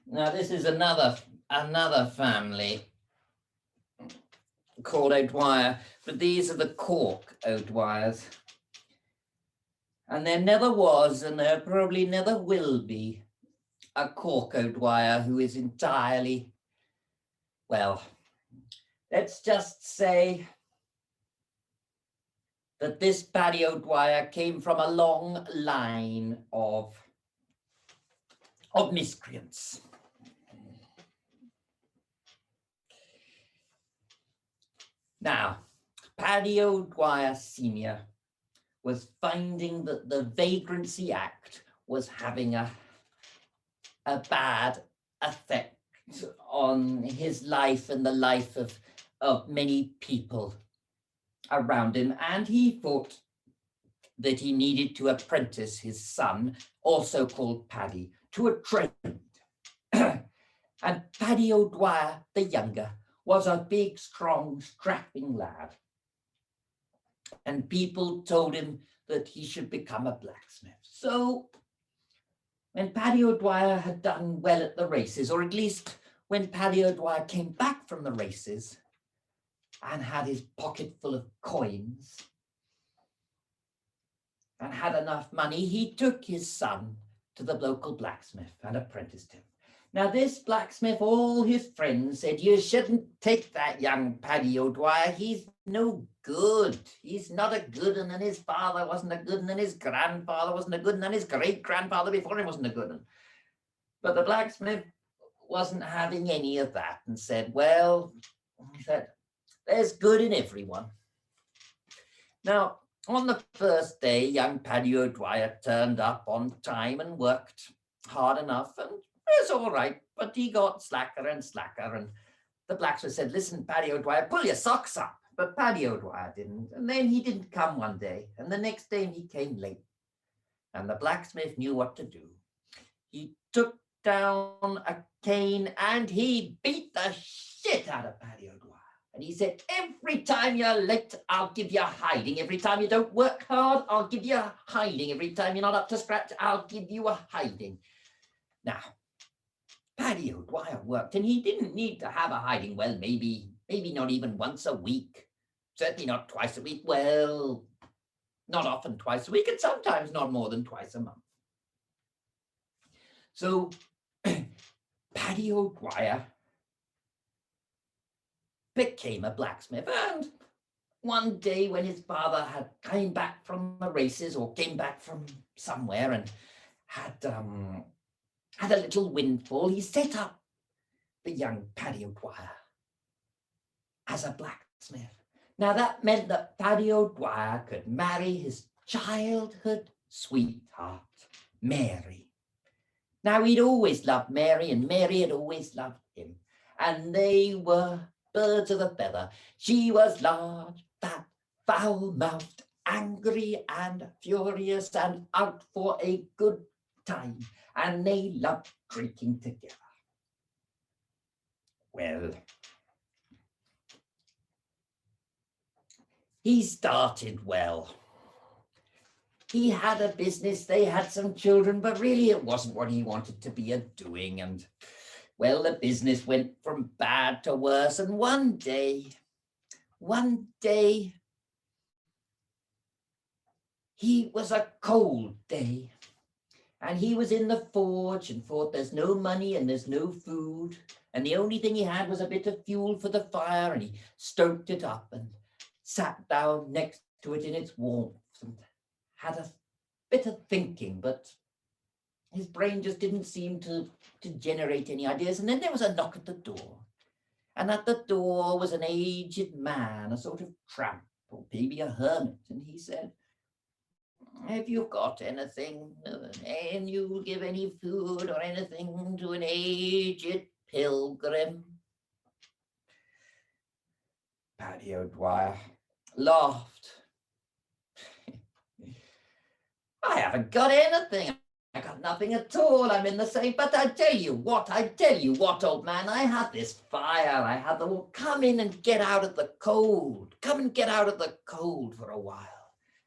Now this is another family called O'Dwyer, but these are the Cork O'Dwyers. And there never was, and there probably never will be, a Cork O'Dwyer who is entirely, well, let's just say that this Paddy O'Dwyer came from a long line of miscreants. Now, Paddy O'Dwyer Sr. was finding that the Vagrancy Act was having a bad effect on his life and the life of many people around him. And he thought that he needed to apprentice his son, also called Paddy, to a trade. And Paddy O'Dwyer, the younger, was a big, strong, strapping lad. And people told him that he should become a blacksmith. So when Paddy O'Dwyer had done well at the races, or at least when Paddy O'Dwyer came back from the races and had his pocket full of coins and had enough money, he took his son to the local blacksmith and apprenticed him. Now this blacksmith, all his friends said, you shouldn't take that young Paddy O'Dwyer. He's no good. He's not a good un, and his father wasn't a good un, and his grandfather wasn't a good un, and his great-grandfather before him wasn't a good un. But the blacksmith wasn't having any of that and said, well, he said, there's good in everyone. Now, on the first day, young Paddy O'Dwyer turned up on time and worked hard enough, and it's all right, but he got slacker and slacker, and the blacksmith said, listen, Paddy O'Dwyer, pull your socks up. But Paddy O'Dwyer didn't, and then he didn't come one day, and the next day he came late, and the blacksmith knew what to do. He took down a cane and he beat the shit out of Paddy O'Dwyer. And he said, every time you're late, I'll give you a hiding. Every time you don't work hard, I'll give you a hiding. Every time you're not up to scratch, I'll give you a hiding. Now, Paddy O'Dwyer worked, and he didn't need to have a hiding. Well, maybe not even once a week. Certainly not twice a week. Well, not often twice a week, and sometimes not more than twice a month. So Paddy O'Dwyer became a blacksmith, and one day when his father had came back from the races or came back from somewhere and had a little windfall, he set up the young Paddy O'Dwyer as a blacksmith. Now that meant that Paddy O'Dwyer could marry his childhood sweetheart, Mary. Now he'd always loved Mary, and Mary had always loved him, and they were birds of a feather. She was large, fat, foul-mouthed, angry and furious, and out for a good time, and they loved drinking together. Well, he started well. He had a business, they had some children, but really it wasn't what he wanted to be doing. And well, the business went from bad to worse. And one day, he was a cold day. And he was in the forge and thought there's no money and there's no food. And the only thing he had was a bit of fuel for the fire, and he stoked it up and sat down next to it in its warmth and had a bit of thinking, but his brain just didn't seem to generate any ideas. And then there was a knock at the door, and at the door was an aged man, a sort of tramp or maybe a hermit, and he said, have you got anything, and you'll give any food or anything to an aged pilgrim? Paddy O'Dwyer laughed. I haven't got anything. I got nothing at all. I'm in the same, but I tell you what, old man, I had this fire. I had them all come in and get out of the cold. Come and get out of the cold for a while.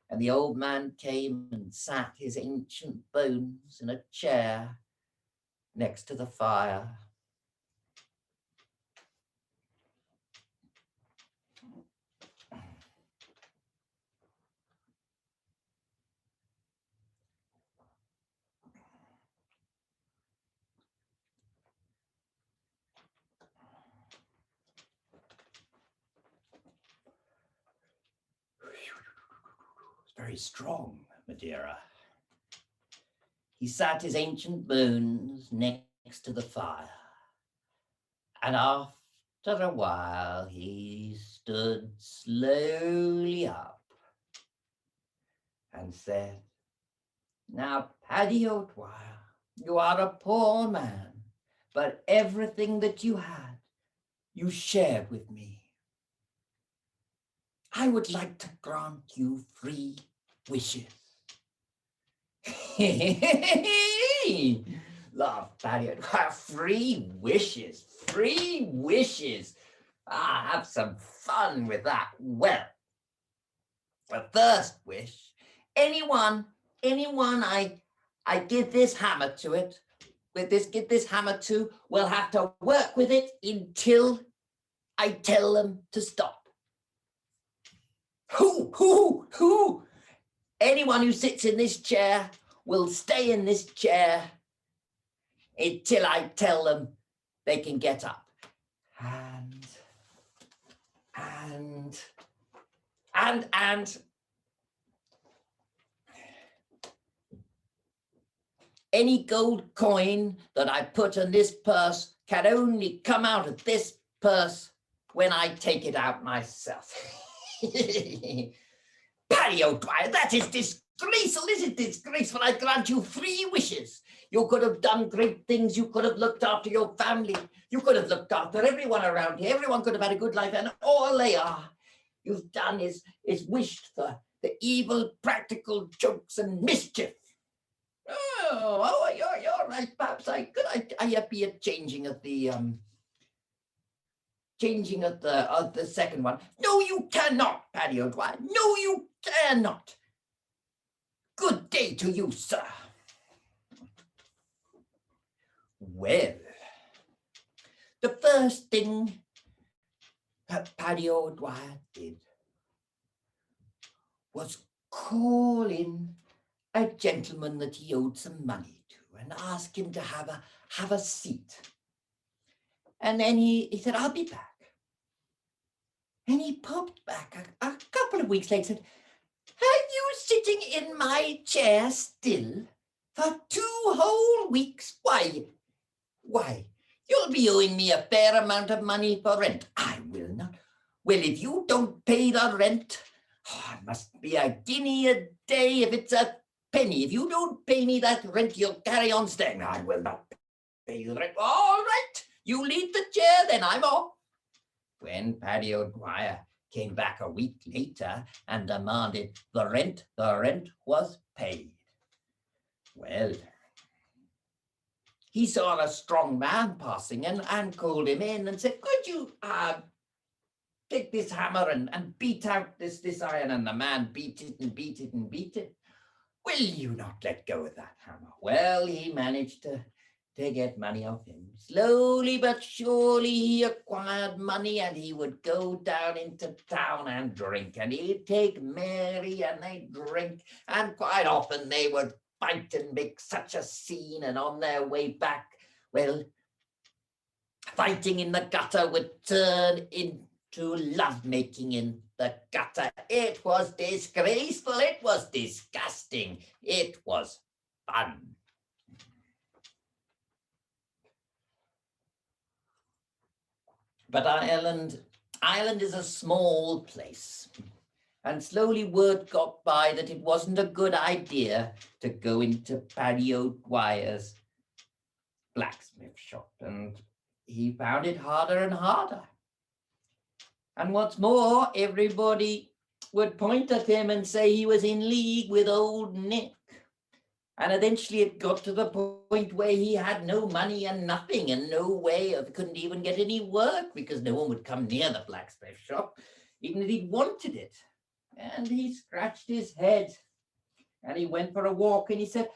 And the old man came and sat his ancient bones in a chair next to the fire. It's very strong, Madeira. He sat his ancient bones next to the fire, and after a while he stood slowly up and said, "Now, Paddy O'Dwyer, you are a poor man, but everything that you had, you shared with me. I would like to grant you 3 wishes." Laughed Paddy O'Dwyer. 3 wishes, 3 wishes. Have some fun with that. Well, the first wish, anyone I give this hammer to it, give this hammer to, will have to work with it until I tell them to stop. Who? Anyone who sits in this chair will stay in this chair until I tell them they can get up. And any gold coin that I put in this purse can only come out of this purse when I take it out myself. Paddy O'Dwyer, that is disgraceful. Is it disgraceful? I grant you 3 wishes. You could have done great things. You could have looked after your family. You could have looked after everyone around here. Everyone could have had a good life, and all they are, you've done is wished for the evil, practical jokes and mischief. Oh, you're right. Perhaps I be a changing of the second one. No, you cannot, Paddy O'Dwyer. No, you cannot. Good day to you, sir. Well, the first thing that Paddy O'Dwyer did was call in a gentleman that he owed some money to and ask him to have a seat. And then he said, "I'll be back." And he popped back a couple of weeks later and said, "Have you sitting in my chair still for 2 whole weeks? Why, you'll be owing me a fair amount of money for rent." "I will not." "Well, if you don't pay the rent, it must be a guinea a day if it's a penny. If you don't pay me that rent, you'll carry on staying." "I will not pay you the rent." "All right, you leave the chair, then I'm off." When Paddy O'Dwyer came back a week later and demanded the rent was paid. Well, he saw a strong man passing and called him in and said, "Could you take this hammer and beat out this iron?" And the man beat it and beat it and beat it. "Will you not let go of that hammer?" Well, he managed to get money off him. Slowly but surely he acquired money, and he would go down into town and drink, and he'd take Mary and they'd drink, and quite often they would fight and make such a scene, and on their way back, well, fighting in the gutter would turn into lovemaking in the gutter. It was disgraceful. It was disgusting. It was fun. But Ireland is a small place, and slowly word got by that it wasn't a good idea to go into Paddy O'Dwyer's blacksmith shop, and he found it harder and harder. And what's more, everybody would point at him and say he was in league with old Nick. And eventually it got to the point where he had no money and nothing, and no way of, couldn't even get any work because no one would come near the blacksmith shop, even if he wanted it. And he scratched his head and he went for a walk and he said,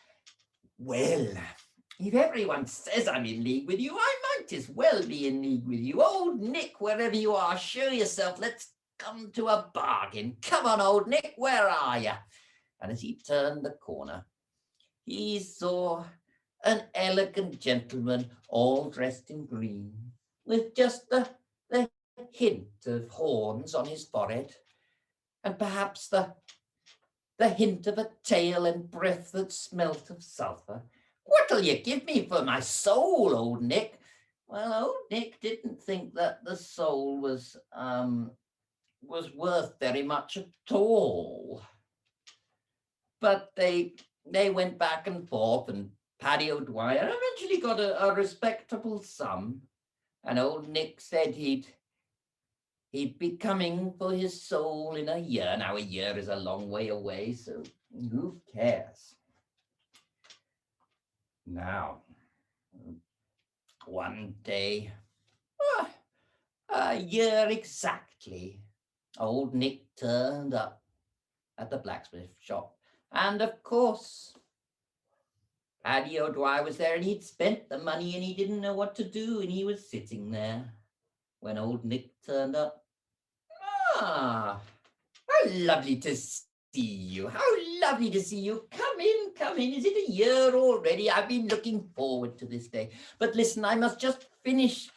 "Well, If everyone says I'm in league with you, I might as well be in league with you. Old Nick, wherever you are, show yourself. Let's come to a bargain. Come on, old Nick, where are you?" And as he turned the corner, he saw an elegant gentleman all dressed in green, with just the hint of horns on his forehead, and perhaps the hint of a tail and breath that smelt of sulphur. "What'll you give me for my soul, old Nick?" Well, old Nick didn't think that the soul was worth very much at all. But they went back and forth, and Paddy O'Dwyer eventually got a respectable sum, and old Nick said he'd be coming for his soul in a year. Now, a year is a long way away, so who cares? Now, one day, a year exactly, old Nick turned up at the blacksmith shop. And of course, Paddy O'Dwyer was there, and he'd spent the money and he didn't know what to do, and he was sitting there when old Nick turned up. "Ah, how lovely to see you. How lovely to see you. Come in, come in. Is it a year already? I've been looking forward to this day. But listen, I must just finish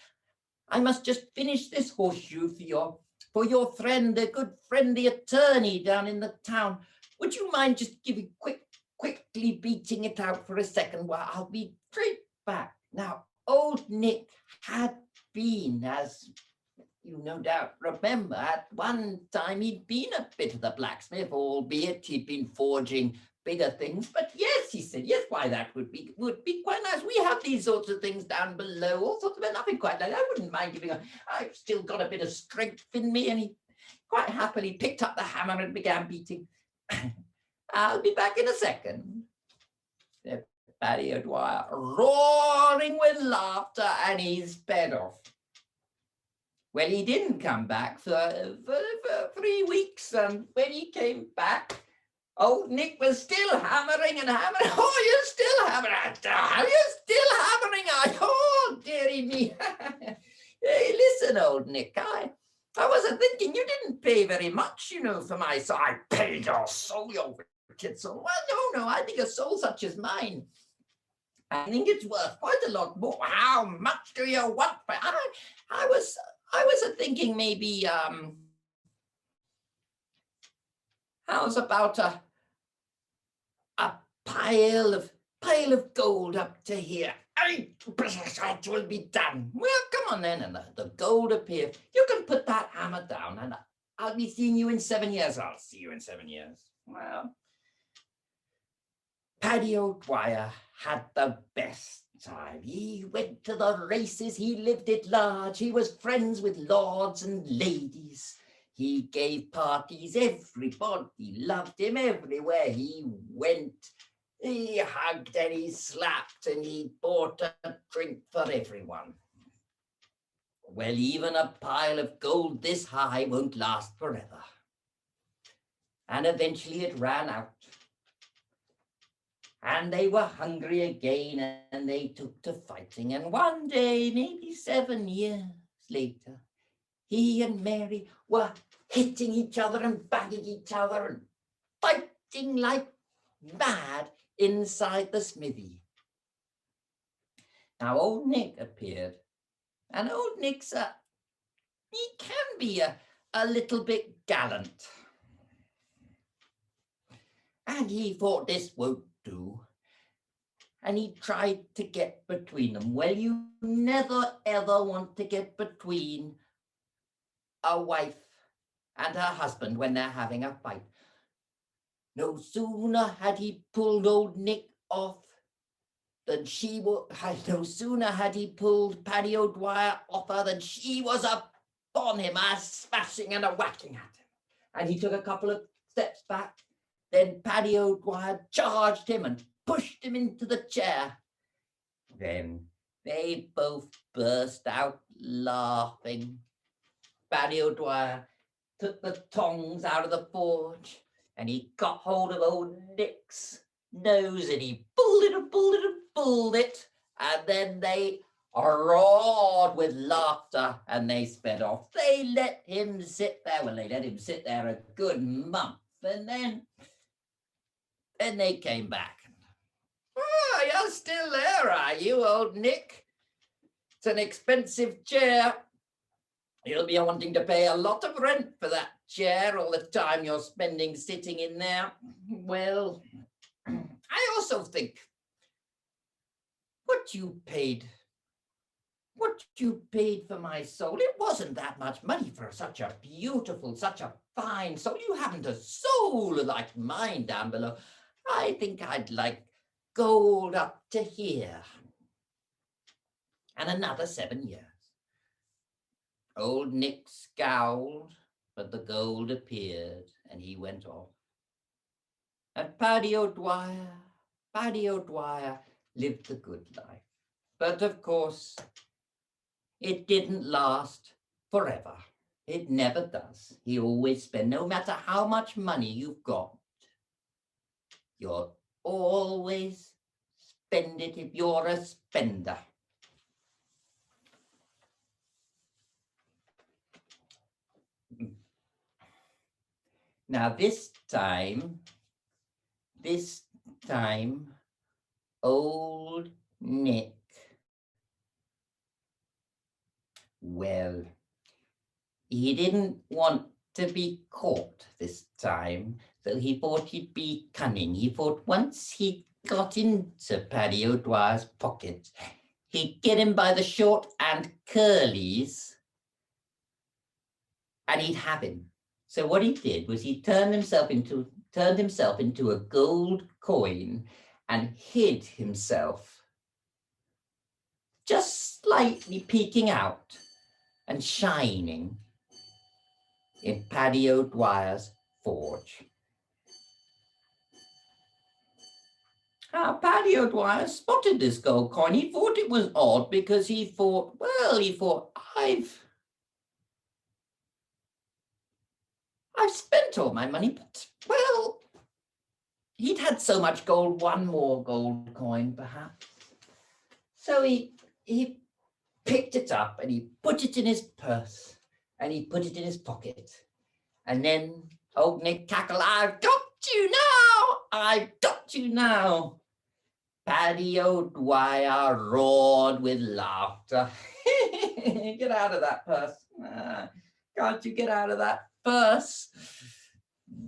this horseshoe for your friend, the good friend, the attorney down in the town. Would you mind just quickly beating it out for a second while I'll be straight back?" Now, old Nick had been, as you no doubt remember, at one time he'd been a bit of the blacksmith, albeit he'd been forging bigger things. But yes, he said, yes, why, that would be quite nice. We have these sorts of things down below, all sorts of nothing quite like that. I wouldn't mind giving I've still got a bit of strength in me. And he quite happily picked up the hammer and began beating. "I'll be back in a second," said Paddy O'Dwyer, roaring with laughter, and he sped off. Well, he didn't come back for 3 weeks, and when he came back, old Nick was still hammering and hammering. "Oh, you're still hammering. You're still hammering. Oh, dearie me." "Hey, listen, old Nick, I wasn't thinking you didn't pay very much, for my soul." "I paid your soul, you wicked soul." "Well, no, I think a soul such as mine, I think it's worth quite a lot more." "How much do you want for it?" I was thinking maybe, how's about a pile of gold up to here? It will be done." "Well, come on then." And the gold appeared. "You can put that hammer down, and I'll be seeing you in 7 years. "I'll see you in 7 years. Well, Paddy O'Dwyer had the best time. He went to the races, he lived it large, he was friends with lords and ladies. He gave parties, everybody loved him everywhere he went. He hugged and he slapped and he bought a drink for everyone. Well, even a pile of gold this high won't last forever. And eventually it ran out. And they were hungry again, and they took to fighting. And one day, maybe 7 years later, he and Mary were hitting each other and banging each other and fighting like mad inside the smithy. Now, old Nick appeared. And old Nick's he can be a little bit gallant. And he thought this won't do. And he tried to get between them. Well, you never, ever want to get between a wife and her husband when they're having a fight. No sooner had he pulled old Nick off than no sooner had he pulled Paddy O'Dwyer off her than she was upon him, a smashing and a whacking at him. And he took a couple of steps back. Then Paddy O'Dwyer charged him and pushed him into the chair. Then they both burst out laughing. Paddy O'Dwyer took the tongs out of the forge and he got hold of old Nick's nose and he pulled pulled it, and then they roared with laughter and they sped off. They let him sit there. Well, they let him sit there a good month, and then they came back. Oh, you're still there, are you, old Nick? It's an expensive chair. You'll be wanting to pay a lot of rent for that chair all the time you're spending sitting in there. Well, I also think what you paid for my soul, it wasn't that much money for such a beautiful, such a fine soul. You haven't a soul like mine down below. I think I'd like gold up to here. And another 7 years. Old Nick scowled, but the gold appeared and he went off. And Paddy O'Dwyer lived the good life. But of course, it didn't last forever. It never does. He always spent, no matter how much money you've got, you'll always spend it if you're a spender. Now this time, old Nick, well, he didn't want to be caught this time, so he thought he'd be cunning. He thought once he got into Paddy O'Dwyer's pocket, he'd get him by the short and curlies, and he'd have him. So what he did was he turned himself into a gold coin and hid himself, just slightly peeking out and shining in Paddy O'Dwyer's forge. Now, Paddy O'Dwyer spotted this gold coin. He thought it was odd because he thought, I've spent all my money, but, well, he'd had so much gold, one more gold coin, perhaps. So he picked it up and he put it in his purse and he put it in his pocket. And then old Nick cackled, I've got you now! I've got you now! Paddy O'Dwyer roared with laughter. Get out of that purse. Can't you get out of that purse?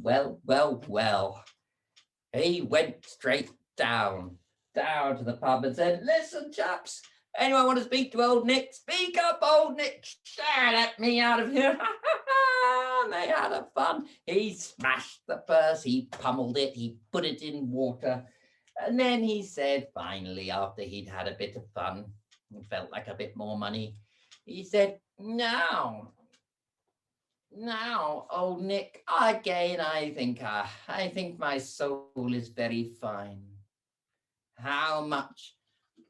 Well. He went straight down to the pub and said, listen, chaps, anyone want to speak to old Nick? Speak up, old Nick. Let me out of here. And they had a fun. He smashed the purse. He pummeled it. He put it in water. And then he said, finally, after he'd had a bit of fun, and felt like a bit more money, he said, now, old Nick, again, I think my soul is very fine. How much?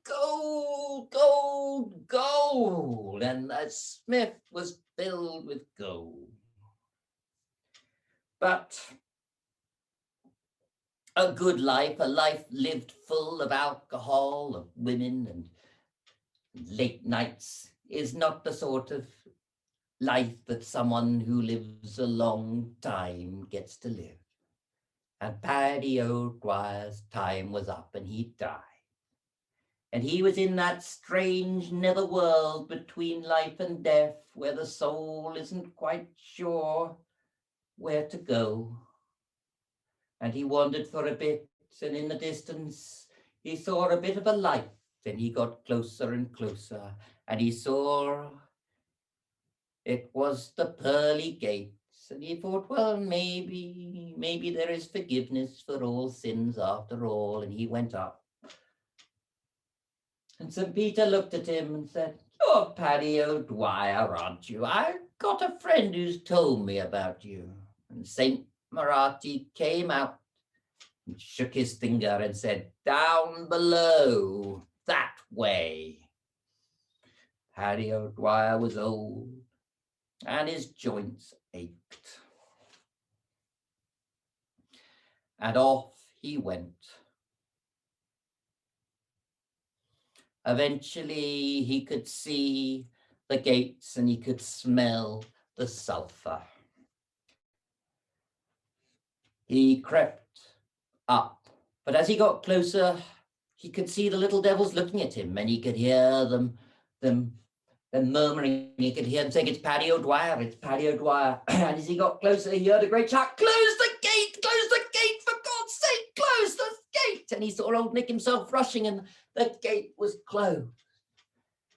Gold. And the smith was filled with gold. But a good life, a life lived full of alcohol, of women and late nights, is not the sort of life that someone who lives a long time gets to live. And Paddy O'Dwyer's time was up and he died. And he was in that strange netherworld between life and death, where the soul isn't quite sure where to go. And he wandered for a bit, and in the distance, he saw a bit of a light, and he got closer and closer, and he saw it was the pearly gates, and he thought, well, maybe there is forgiveness for all sins after all, and he went up. And St. Peter looked at him and said, you're Paddy O'Dwyer, aren't you? I've got a friend who's told me about you. And St. Marathi came out and shook his finger and said, down below, that way. Paddy O'Dwyer was old and his joints ached. And off he went. Eventually, he could see the gates and he could smell the sulphur. He crept up, but as he got closer, he could see the little devils looking at him, and he could hear them murmuring. He could hear them saying, "It's Paddy O'Dwyer, it's Paddy O'Dwyer." And as he got closer, he heard a great shout, "Close the gate, for God's sake, close the gate." And he saw old Nick himself rushing, and the gate was closed.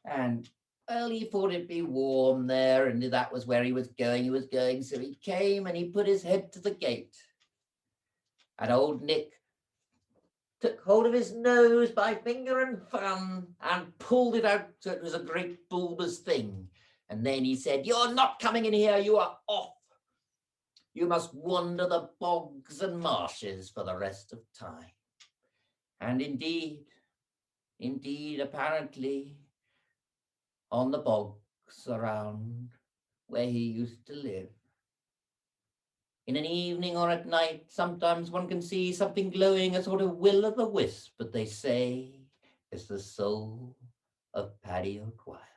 And well, he thought it'd be warm there, and that was where he was going. So he came and he put his head to the gate. And old Nick took hold of his nose by finger and thumb and pulled it out so it was a great bulbous thing. And then he said, "You're not coming in here, you are off. You must wander the bogs and marshes for the rest of time." And indeed, apparently, on the bogs around where he used to live, in an evening or at night, sometimes one can see something glowing, a sort of will-o'-the-wisp, but they say it's the soul of Paddy O'Dwyer.